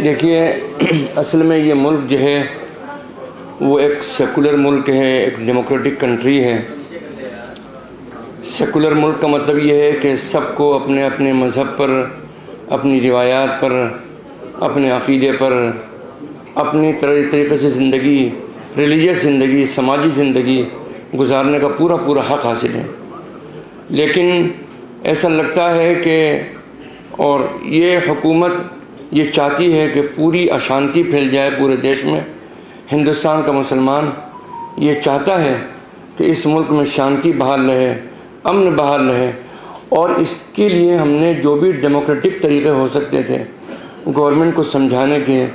देखिए, असल में ये मुल्क जो है वो एक सेकुलर मुल्क है, एक डेमोक्रेटिक कंट्री है। सेकुलर मुल्क का मतलब ये है कि सबको अपने अपने मज़हब पर, अपनी रिवायात पर, अपने अक़ीदे पर, अपनी तरीक़े से ज़िंदगी, रिलीजियस ज़िंदगी, समाजी ज़िंदगी गुजारने का पूरा पूरा हक़ हासिल है। लेकिन ऐसा लगता है कि और ये हुकूमत ये चाहती है कि पूरी अशांति फैल जाए पूरे देश में। हिंदुस्तान का मुसलमान ये चाहता है कि इस मुल्क में शांति बहाल रहे, अमन बहाल रहे, और इसके लिए हमने जो भी डेमोक्रेटिक तरीक़े हो सकते थे गवर्नमेंट को समझाने के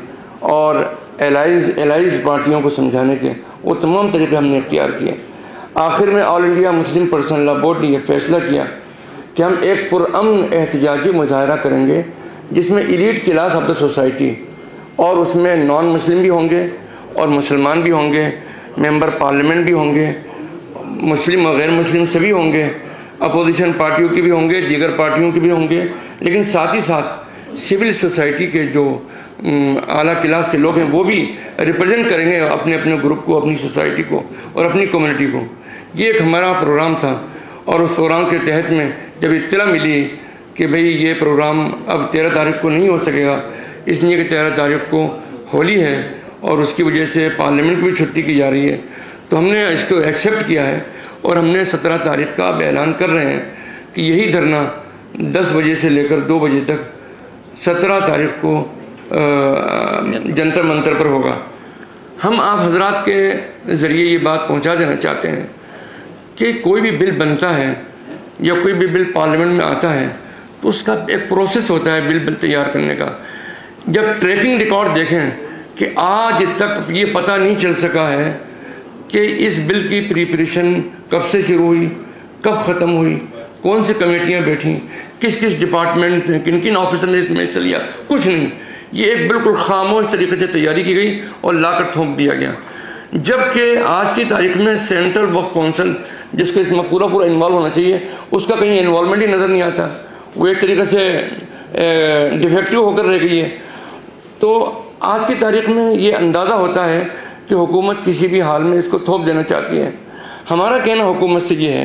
और एलाइज पार्टियों को समझाने के, वो तमाम तरीक़े हमने इख्तियार किए। आखिर में all India Muslim personal law board ने यह फ़ैसला किया कि हम एक पुरअमन एहतजाजी मुजाहरा करेंगे जिसमें elite class of the society, और उसमें नॉन मुस्लिम भी होंगे और मुसलमान भी होंगे, मेंबर पार्लियामेंट भी होंगे, मुस्लिम और गैर मुस्लिम सभी होंगे, अपोजिशन पार्टियों के भी होंगे, दीगर पार्टियों के भी होंगे, लेकिन साथ ही साथ सिविल सोसाइटी के जो आला क्लास के लोग हैं वो भी रिप्रेजेंट करेंगे अपने अपने ग्रुप को, अपनी सोसाइटी को और अपनी कम्युनिटी को। ये एक हमारा प्रोग्राम था, और उस प्रोग्राम के तहत में जब इत्तला मिली कि भाई ये प्रोग्राम अब 13 तारीख को नहीं हो सकेगा, इसलिए कि 13 तारीख को होली है और उसकी वजह से पार्लियामेंट की भी छुट्टी की जा रही है, तो हमने इसको एक्सेप्ट किया है और हमने 17 तारीख का अब ऐलान कर रहे हैं कि यही धरना 10 बजे से लेकर 2 बजे तक 17 तारीख को जंतर मंतर पर होगा। हम आप हजरात के ज़रिए ये बात पहुंचा देना चाहते हैं कि कोई भी बिल बनता है या कोई भी बिल पार्लियामेंट में आता है तो उसका एक प्रोसेस होता है बिल तैयार करने का। जब ट्रैकिंग रिकॉर्ड देखें कि आज तक ये पता नहीं चल सका है कि इस बिल की प्रिपरेशन कब से शुरू हुई, कब ख़त्म हुई, कौन सी कमेटियाँ बैठी, किस किस डिपार्टमेंट ने, किन किन ऑफिसर ने इसमें हिस्सा लिया, कुछ नहीं। ये एक बिल्कुल खामोश तरीके से तैयारी की गई और लाकर थोप दिया गया। जबकि आज की तारीख में सेंट्रल वक्फ कौंसिल, जिसको इसमें पूरा पूरा इन्वॉल्व होना चाहिए, उसका कहीं इन्वॉल्वमेंट ही नज़र नहीं आता। वो एक तरीके से डिफेक्टिव होकर रह गई है। तो आज की तारीख में ये अंदाज़ा होता है कि हुकूमत किसी भी हाल में इसको थोप देना चाहती है। हमारा कहना हुकूमत से ये है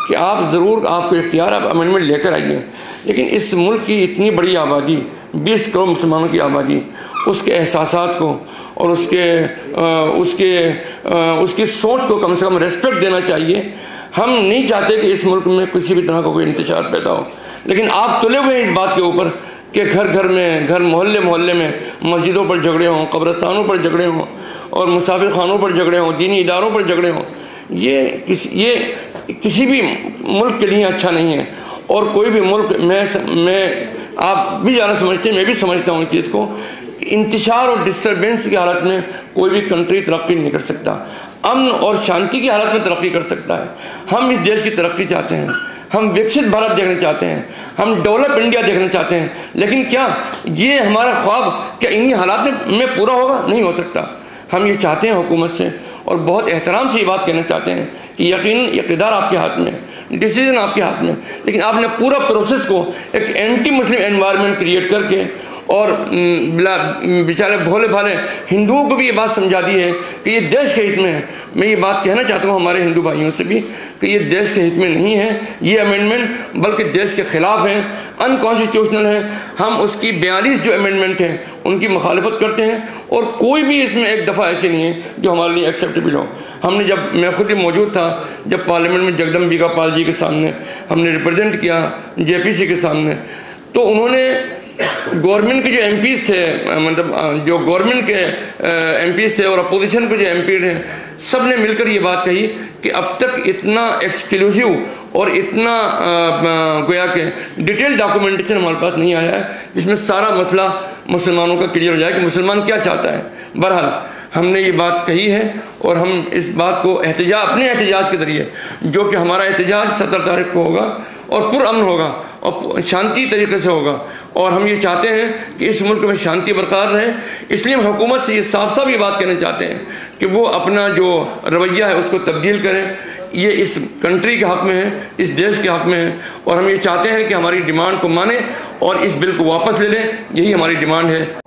कि आप ज़रूर, आपको इख्तियार, आप अमेंडमेंट लेकर आइए, लेकिन इस मुल्क की इतनी बड़ी आबादी, 20 करोड़ मुसलमानों की आबादी, उसके एहसासात को और उसकी सोच को कम से कम रेस्पेक्ट देना चाहिए। हम नहीं चाहते कि इस मुल्क में किसी भी तरह का कोई इंतशार पैदा हो, लेकिन आप तुले हुए हैं इस बात के ऊपर कि घर घर में, घर मोहल्ले मोहल्ले में मस्जिदों पर झगड़े हों, कब्रस्तानों पर झगड़े हों और मुसाफिर खानों पर झगड़े हों, दीनी इदारों पर झगड़े हों। ये किसी भी मुल्क के लिए अच्छा नहीं है। और कोई भी मुल्क, मैं आप भी ज़्यादा समझते हैं, मैं भी समझता हूँ इस चीज़ को, इंतशार और डिस्टर्बेंस की हालत में कोई भी कंट्री तरक्की नहीं कर सकता। अमन और शांति की हालत में तरक्की कर सकता है। हम इस देश की तरक्की चाहते हैं, हम विकसित भारत देखना चाहते हैं, हम डेवलप इंडिया देखना चाहते हैं, लेकिन क्या ये हमारा ख्वाब क्या इन्हीं हालात में पूरा होगा? नहीं हो सकता। हम ये चाहते हैं हुकूमत से, और बहुत एहतराम से ये बात कहना चाहते हैं कि यकीनन इक़्तिदार आपके हाथ में, डिसीजन आपके हाथ में, लेकिन आपने पूरा प्रोसेस को एक एंटी मुस्लिम एनवायरनमेंट क्रिएट करके और बेचारे भोले भाले हिंदुओं को भी ये बात समझा दी है कि ये देश के हित में है। मैं ये बात कहना चाहता हूँ हमारे हिंदू भाइयों से भी कि ये देश के हित में नहीं है ये अमेंडमेंट, बल्कि देश के ख़िलाफ़ है, अनकॉन्स्टिट्यूशनल है। हम उसकी 42 जो अमेंडमेंट हैं उनकी मुखालफत करते हैं, और कोई भी इसमें एक दफ़ा ऐसी नहीं है जो हमारे लिए एक्सेप्टेबल हो। हमने जब, मैं खुद भी मौजूद था जब पार्लियामेंट में जगदम्बिका पाल जी के सामने हमने रिप्रेजेंट किया, JPC के सामने, तो उन्होंने गवर्नमेंट के जो MPs थे, मतलब जो गवर्नमेंट के MPs थे और अपोजिशन के जो MP थे, सब ने मिलकर ये बात कही कि अब तक इतना एक्सक्लूसिव और इतना गोया के डिटेल डॉक्यूमेंटेशन हमारे पास नहीं आया है जिसमें सारा मसला मुसलमानों का क्लियर हो जाए कि मुसलमान क्या चाहता है। बहरहाल हमने ये बात कही है और हम इस बात को अपने एहतजाज के ज़रिए, जो कि हमारा एहतजाज 17 तारीख को होगा और पुरअमन होगा और शांति तरीके से होगा, और हम ये चाहते हैं कि इस मुल्क में शांति बरकरार रहे। इसलिए हम हुकूमत से ये साफ साफ ये बात कहना चाहते हैं कि वो अपना जो रवैया है उसको तब्दील करें। ये इस कंट्री के हक़ में है, इस देश के हक़ में है, और हम ये चाहते हैं कि हमारी डिमांड को माने और इस बिल को वापस ले लें। यही हमारी डिमांड है।